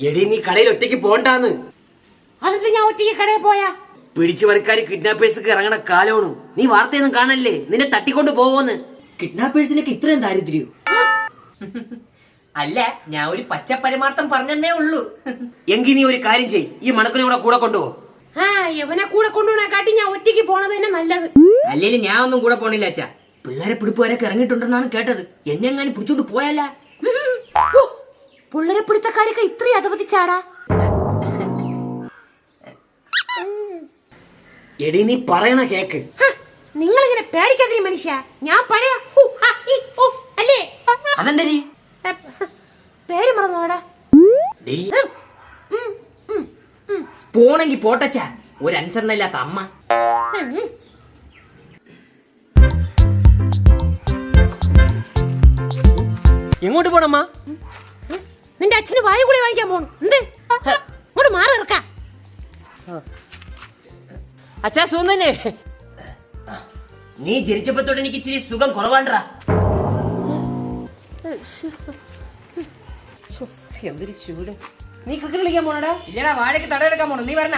എടി നീ കടയിൽ ഒറ്റയ്ക്ക് പോണ്ടാന്ന്. അതൊക്കെ ഞാൻ ഒറ്റയ്ക്ക് കടയിൽ പോയാ പിടിച്ചു പറിക്കാര് കിഡ്നാപ്പേഴ്സൊക്കെ ഇറങ്ങണ കാലമാണ്. നീ വാർത്തയൊന്നും കാണല്ലേ, നിന്നെ തട്ടിക്കൊണ്ട് പോവോന്ന്. കിഡ്നാപ്പേഴ്സിനൊക്കെ ഇത്രയും ദാരിദ്ര്യം. അല്ല, ഞാൻ ഒരു പച്ച പരമാർത്ഥം പറഞ്ഞേ ഉള്ളൂ. എങ്കിൽ നീ ഒരു കാര്യം ചെയ്, ഈ മണക്കുനെ കൂടെ കൊണ്ടുപോ. ഇവനെ കൂടെ കൊണ്ടുപോകാട്ടി ഞാൻ ഒറ്റയ്ക്ക് പോണത് തന്നെ നല്ലത്. അല്ലേലും ഞാൻ ഒന്നും കൂടെ പോണില്ല അച്ഛാ. പിള്ളേരെ പിടിപ്പുകാരൊക്കെ ഇറങ്ങിയിട്ടുണ്ടെന്നാണ് കേട്ടത്. എന്നെങ്ങാനും പിടിച്ചോണ്ട് പോയല്ല. പിള്ളേരെ പിടുത്തക്കാരൊക്കെ ഇത്രയും അധപതിച്ചാടാ. എടി നീ പറയണ കേക്ക്. നിങ്ങളിങ്ങനെ പേടിക്കാതിരി മനുഷ്യ. ഞാൻ പഴയ അല്ലേ? അതെന്തരി പേര് മറന്നോടാ. പോണെങ്കി പോട്ടച്ചാ, ഒരു അനുസരണയില്ലാത്ത അമ്മ. എങ്ങോട്ട് പോണമ്മ? നിന്റെ അച്ഛന് വായു കൂടി വാങ്ങിക്കാൻ പോണു. എന്ത് ഇങ്ങോട്ട് മാറി ഇറക്കാം. അച്ഛാ സുഖം തന്നെ. നീ ജനിച്ചപ്പോ തൊട്ട് എനിക്ക് ഇച്ചിരി സുഖം കുറവാണ്ടാ. എന്തൊരു ചൂട്. നീ ക്രിക്കറ്റ് കളിക്കാൻ പോണടാ? ഇല്ലടാ, വാഴയ്ക്ക് തടയെടുക്കാൻ പോണു. നീ പറഞ്ഞ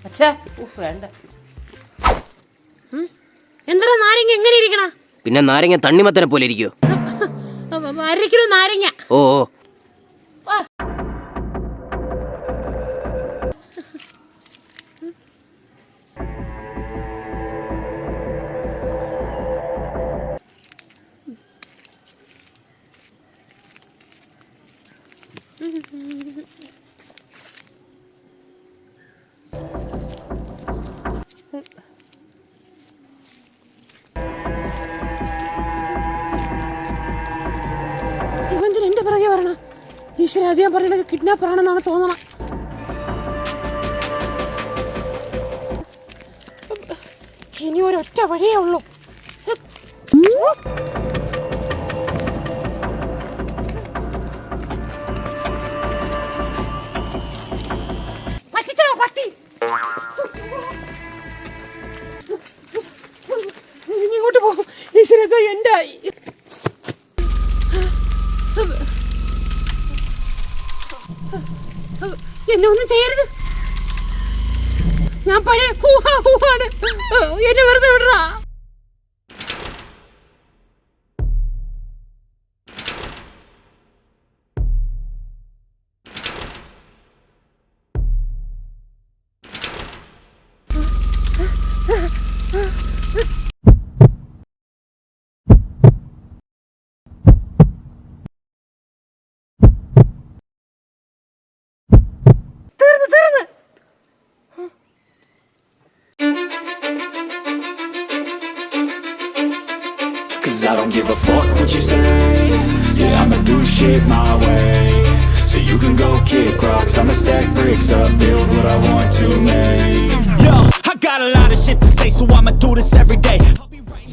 അച്ഛാ വേണ്ട. എന്താ നാരങ്ങ എങ്ങനെ ഇരിക്കണ? പിന്നെ നാരങ്ങ തണ്ണിമത്തനെ പോലെ ഇരിക്കോ? അരക്കിലോ നാരങ്ങ. ഓ ഇവന്തിന് എന്റെ പിറകെ വരണ? ഈശ്വര, അത് ഞാൻ പറയുന്നത് കിഡ്നാപ്പർ ആണെന്നാണ് തോന്നണം. ഇനി ഒരൊറ്റ വഴിയേ ഉള്ളൂ. പട്ടി ഇങ്ങോട്ട് പോകും. ഈശ്വര, എന്റെ എന്നെ ഒന്നും ചെയ്യരുത്. ഞാൻ പഴയ ഹൂഹാണ്. എന്നെ വെറുതെ വിടറാ. I don't give a fuck what you say. Yeah, I'ma do shit my way. So you can go kick rocks, I'ma stack bricks up, build what I want to make. Yo, I got a lot of shit to say, so I'ma do this every day.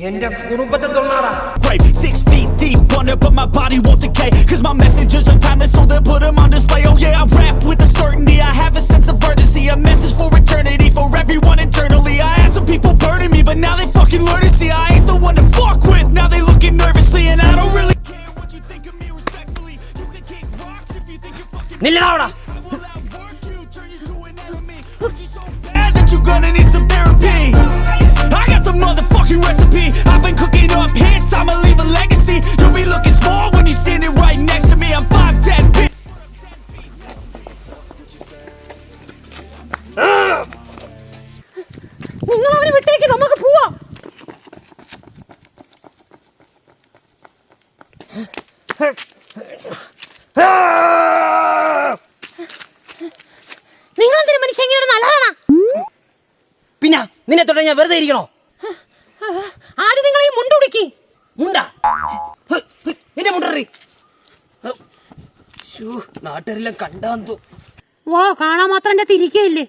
എന്റെ കുടുംബത്തെ തൊള്ളാടാ. Great, 6 feet deep under, but my body won't decay. Cause my messages are timeless, so they'll put them on display. Oh yeah, I rap with a certainty, I have a sense of urgency. A message for eternity, for everyone internally. I had some people burning me, but now they fucking learn to see I ain't the one to fuck with. Now they looking nervously, and I don't really care what you think of me respectfully. You can kick rocks if you think you're fucking നില്ലടാ. I will outwork you, turn you to an enemy. Hurt you so bad that you're gonna need some therapy. I got the motherfucking recipe. I've been cooking up hits, I'ma leave a legacy. You'll be looking small when you're standing right next to me. I'm 5'10", bitch. നിങ്ങൾ അവനെ വിട്ടേക്ക്, നമുക്ക് പോവാം. നിങ്ങൾ എന്തിനു മനുഷ്യ ഇങ്ങനെ നല്ലതാണ്? പിന്നെ നിന്നെ തൊട്ട് ഞാൻ വെറുതെ ഇരിക്കണോ? ആദ്യം നിങ്ങൾ ഈ മുണ്ടുടിക്കി. മുണ്ടാ നിന്റെ മുണ്ടറി. നാട്ടുകാരെല്ലാം കണ്ടാന്തോ. വാ, കാണാൻ മാത്രം എന്റെ തിരിക്കയില്ലേ.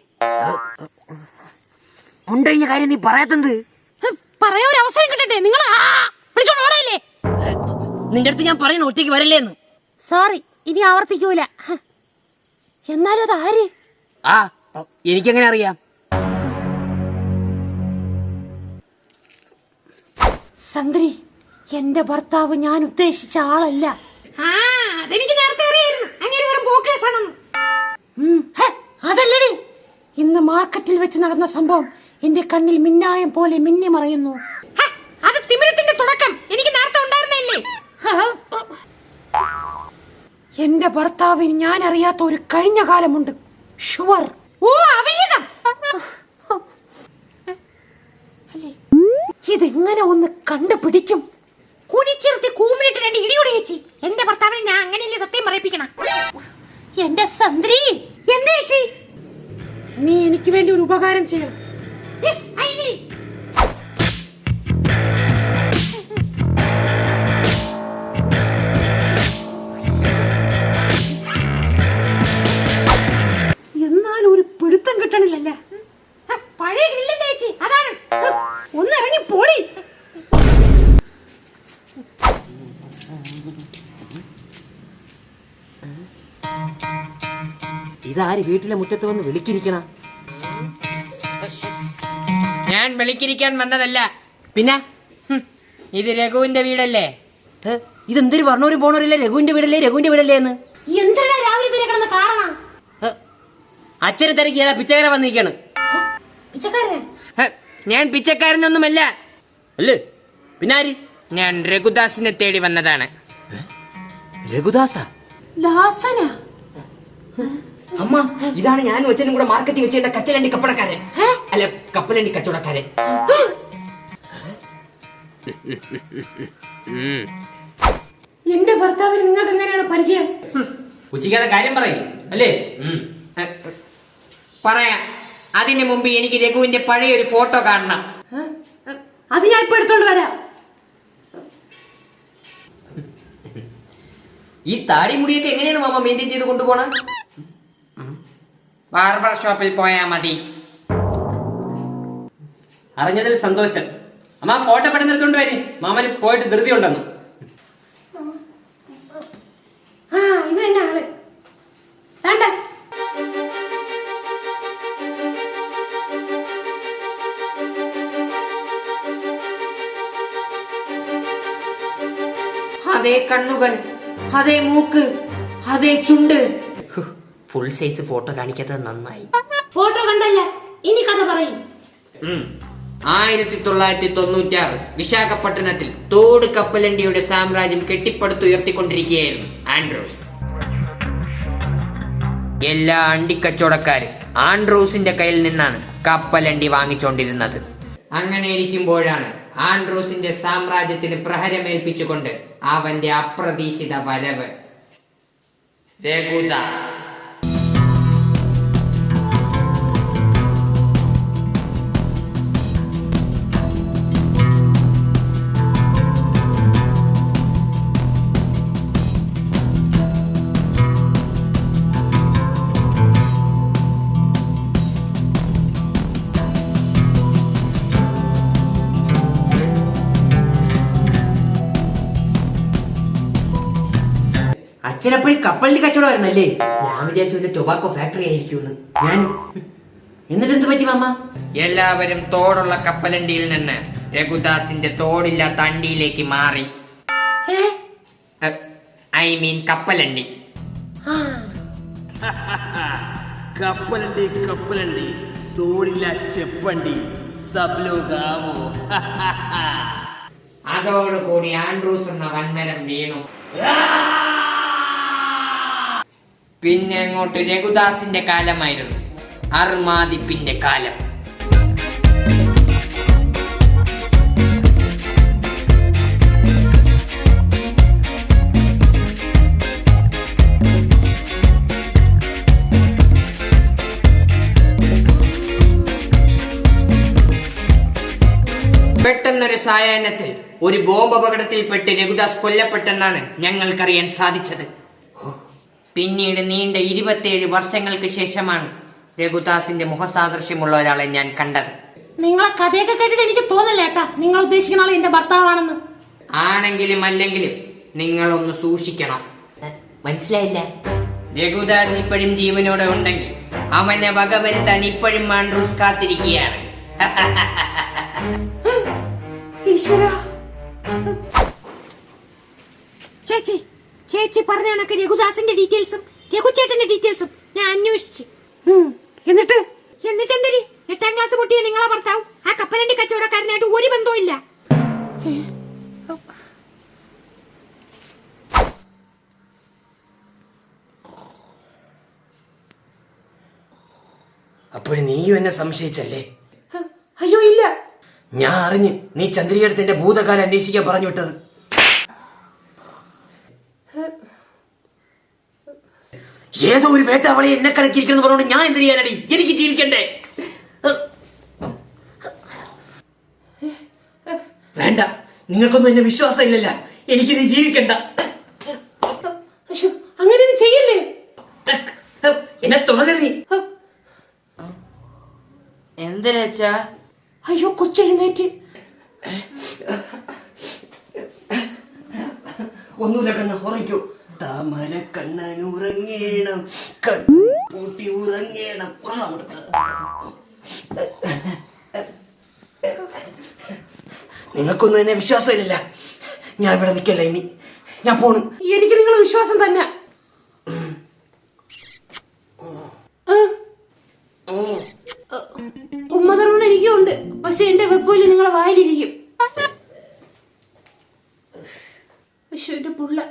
മുണ്ടഴിഞ്ഞ കാര്യം നീ പറയാത്തത്? പറയാൻ ഒരു അവസരം കിട്ടട്ടെ. നിങ്ങൾ വിളിച്ചോണ്ട് ഓടല്ലേ? നിന്റെ അടുത്ത് ഞാൻ പറയണ ഒറ്റയ്ക്ക് വരല്ലേന്ന്. സോറി, ഇനി ആവർത്തിക്കൂല. എന്നാലും അത് ആര്? എനിക്കെങ്ങനെ അറിയാം? സന്ദ്രി, എന്റെ ഭർത്താവ് ഞാൻ ഉദ്ദേശിച്ച ആളല്ല. അതെനിക്ക് നേരത്തെ അറിയായിരുന്നു. മാർക്കറ്റിൽ വെച്ച് നടന്ന സംഭവം എന്റെ കണ്ണിൽ മിന്നായം പോലെ മിന്നി മറയുന്നു. അത് തിമിരത്തിന്റെ തുടക്കം. എനിക്ക് നേരത്തെ ഉണ്ടായിരുന്നില്ലേ? എന്റെ ഭർത്താവിന് ഞാൻ അറിയാത്ത ഒരു കഴിഞ്ഞ കാലമുണ്ട്. ഷുവർ. ഓ അവിഹിതം. ഇതെങ്ങനെ ഒന്ന് കണ്ടുപിടിക്കും? കൂടിച്ചേർത്ത് കൂമിലിട്ട് രണ്ട് ഇടിയോടെ ചേച്ചി. എന്റെ ഭർത്താവിനെ ഞാൻ അങ്ങനെയല്ലേ സത്യം പറയിപ്പിക്കണം. എന്റെ സന്ദ്രി. എന്താ ചേച്ചി? നീ എനിക്ക് വേണ്ടി ഒരു ഉപകാരം ചെയ്യണം. Yes I will. എന്നാൽ ഒരു പിടുത്തം കിട്ടണില്ലല്ലേ? പഴയ ഗ്രില്ലല്ലേ ചേച്ചി? അതാണ്. ഒന്ന് ഇറങ്ങി പോടി. ഇതാര് വീട്ടിലെ മുറ്റത്ത് വന്ന് വിളിക്കിരിക്കണ? ഞാൻ വിളിക്കിരിക്കാൻ വന്നതല്ല. പിന്നെ ഇത് രഘുവിന്റെ വീടല്ലേ? ഇതെന്തൊരു പറഞ്ഞോരും പോണോരില്ല. രഘുവിന്റെ വീടല്ലേ, രഘുവിന്റെ വീടല്ലേ എന്ന്. എന്തിനാ രാവിലെ ഇതിനെ കിടന്ന കാരണം? അച്ഛനെ തിരക്കി ഏതാ പിച്ചക്കാര വന്നിരിക്കാണ്. പിച്ചക്കാരൻ? ഞാൻ പിച്ചക്കാരനൊന്നുമല്ല. അല്ലേ പിന്നെ ആര്? ഞാൻ രഘുദാസിനെ തേടി വന്നതാണ്. രഘുദാസ? ദാസനാ? അമ്മ, ഇതാണ് ഞാനും അച്ഛനും കൂടെ മാർക്കറ്റിൽ വെച്ചേണ്ട കച്ചലണ്ടി കപ്പടക്കാരൻ. അല്ല, കപ്പലണ്ടി കച്ചവടക്കാരൻ. എന്റെ ഭർത്താവിന് നിങ്ങൾക്ക് എങ്ങനെയാണ് പരിചയം? ഉച്ചിക്കാതെ കാര്യം പറയും അല്ലേ? പറയാം. അതിനു മുമ്പ് എനിക്ക് രഘുവിന്റെ പഴയ ഒരു ഫോട്ടോ കാണണം. അത് ഞാൻ ഇപ്പൊ എടുത്തോണ്ട് വരാം. ഈ താടി മുടിയൊക്കെ എങ്ങനെയാണ് മാമ മെയിൻറ്റെയിൻ ചെയ്ത് കൊണ്ടുപോണ? ബാർബർ ഷോപ്പിൽ പോയാ മതി. അറിഞ്ഞതിൽ സന്തോഷം. അമ്മ ഫോട്ടോ പെട്ടെന്ന് എടുത്തോണ്ട് വരും. മാമന് പോയിട്ട് ധൃതി ഉണ്ടെന്ന്. ഇത് തന്നെ ആള്. വേണ്ട. അതേ കണ്ണുകൾ, അതേ മൂക്ക്, അതേ ചുണ്ട്. ഫുൾ സൈസ് ഫോട്ടോ കാണിക്കാത്തത് നന്നായി. ഫോട്ടോ കണ്ടല്ല, ഇനി കഥ പറയും. 1996 വിശാഖപട്ടണത്തിൽ തോട് കപ്പലണ്ടിയുടെ സാമ്രാജ്യം കെട്ടിപ്പടുത്തുയർത്തിക്കൊണ്ടിരിക്കുകയായിരുന്നു ആൻഡ്രൂസ്. എല്ലാ അണ്ടിക്കച്ചവടക്കാരും ആൻഡ്രൂസിന്റെ കയ്യിൽ നിന്നാണ് കപ്പലണ്ടി വാങ്ങിച്ചോണ്ടിരുന്നത്. അങ്ങനെ ഇരിക്കുമ്പോഴാണ് ആൻഡ്രൂസിന്റെ സാമ്രാജ്യത്തിന് പ്രഹരമേൽപ്പിച്ചുകൊണ്ട് അവന്റെ അപ്രതീക്ഷിത വരവ്. രഘുദാസ്. അച്ഛനെപ്പോഴും കപ്പലിന്റെ കച്ചവടമായിരുന്നല്ലേ? ഞാൻ വിചാരിച്ചു ടൊബാക്കോ ഫാക്ടറി ആയിരിക്കും. ഞാൻ എന്നിട്ട് എന്ത് പറ്റി മാമ? എല്ലാവരും തോടുള്ള കപ്പലണ്ടിയിൽ നിന്ന് രഘുദാസിന്റെ തോടില്ലാത്ത അണ്ടിയിലേക്ക് മാറി. ഐ മീൻ കപ്പലണ്ടി. കപ്പലണ്ടി കപ്പലണ്ടി തോടില്ല ചെപ്പണ്ടി സബ് ലോഗ് ആവോ. അതോടുകൂടി ആൻഡ്രൂസ് എന്ന വൻമരം വീണു. പിന്നെ അങ്ങോട്ട് രഘുദാസിന്റെ കാലമായിരുന്നു. അർമാദിപ്പിന്റെ കാലം. പെട്ടെന്നൊരു സായാഹ്നത്തിൽ ഒരു ബോംബ് അപകടത്തിൽപ്പെട്ട് രഘുദാസ് കൊല്ലപ്പെട്ടെന്നാണ് ഞങ്ങൾക്കറിയാൻ സാധിച്ചത്. പിന്നീട് നീണ്ട 27 വർഷങ്ങൾക്ക് ശേഷമാണ് രഘുദാസിന്റെ മുഖസാദൃശ്യമുള്ള ഒരാളെ ഞാൻ കണ്ടത്. നിങ്ങളെ കഥയൊക്കെ കേട്ടിട്ട് എനിക്ക് തോന്നില്ല ഏട്ടാ നിങ്ങൾ ഉദ്ദേശിക്കുന്ന ആൾ എന്റെ ഭർത്താവാണെന്ന്. ആണെങ്കിലും അല്ലെങ്കിലും നിങ്ങളൊന്ന് സൂക്ഷിക്കണം. മനസ്സിലായില്ല. രഘുദാസ് ഇപ്പോഴും ജീവനോടെ ഉണ്ടെങ്കിൽ അവനെ വകവരുത്താൻ ഇപ്പോഴും ആൻഡ്രൂസ് കാത്തിരിക്കുകയാണ്. ചേച്ചി ചേച്ചി പറഞ്ഞ കണക്ക് രഘുദാസിന്റെ ഡീറ്റെയിൽസും രഘുചേട്ടന്റെ ഡീറ്റെയിൽസും ഞാൻ അന്വേഷിച്ചു. എന്നിട്ട് എന്നിട്ട് എന്തരി 8ാം ക്ലാസ് പൊട്ടിയ നിങ്ങളെ ഭർത്താവും ആ കപ്പലണ്ടി കച്ചവടക്കാരനായിട്ട് ഒരു ബന്ധവും ഇല്ല. അപ്പോഴും നീയും എന്നെ സംശയിച്ചല്ലേ? അയ്യോ ഇല്ല. ഞാൻ അറിഞ്ഞു നീ ചന്ദ്രികടുത്ത് എന്റെ ഭൂതകാലം അന്വേഷിക്കാൻ പറഞ്ഞു വിട്ടത്. ഏതോ ഒരു വേട്ടാവളെ എന്നെ കണക്കിരിക്കുന്നു പറഞ്ഞോണ്ട് ഞാൻ എന്ത് ചെയ്യാനടി? എനിക്ക് ജീവിക്കണ്ടേ? വേണ്ട, നിങ്ങൾക്കൊന്നും എന്നെ വിശ്വാസം ഇല്ലല്ല. എനിക്ക് നീ ജീവിക്കണ്ട. അങ്ങനെ ചെയ്യല്ലേ. എന്നെ തുടങ്ങ നീ. എന്തിനാ? അയ്യോ കൊച്ചെഴുന്നേറ്റ്. ഒന്നുമില്ല കണ്ണ, ഉറങ്ങിക്കോ. താമര കണ്ണൻ ഉറങ്ങേണം, കണ്ണൂട്ടി ഉറങ്ങേണം. നിങ്ങൾക്കൊന്നും എന്നെ വിശ്വാസം ഇല്ലല്ല. ഞാൻ ഇവിടെ നിൽക്കല്ല, ഇനി ഞാൻ പോണു. എനിക്ക് നിങ്ങളെ വിശ്വാസം തന്നെ. ഉമ്മകർമ്മ എനിക്കും ഉണ്ട്, പക്ഷെ എന്റെ വെപ്പോല് നിങ്ങളെ വായിലിരിക്കും. എന്റെ പുള്ള.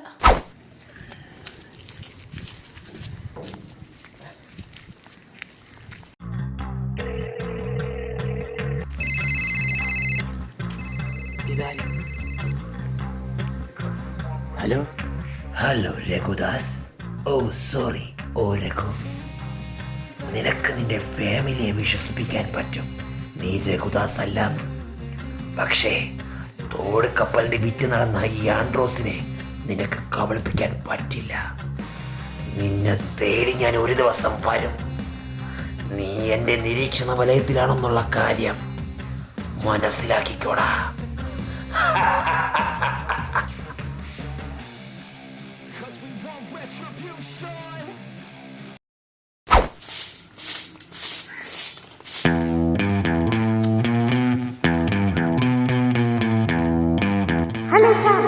Hello hello Raghudas. Oh sorry. Oh Raghu, നിനക്ക് നിന്റെ ഫാമിലിയെ വിശ്വസിപ്പിക്കാൻ പറ്റും നീ രഘുദാസ് അല്ല. പക്ഷേ തോട് കപ്പലിന്റെ വിറ്റ് നടന്ന ഈ ആൻഡ്രോസിനെ നിനക്ക് കബളിപ്പിക്കാൻ പറ്റില്ല. നിന്നെ തേടി ഞാൻ ഒരു ദിവസം വരും. നീ എന്റെ നിരീക്ഷണ വലയത്തിലാണെന്നുള്ള കാര്യം മനസ്സിലാക്കിക്കോടാ. Hello, sir.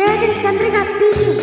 Agent Chandrika speaking.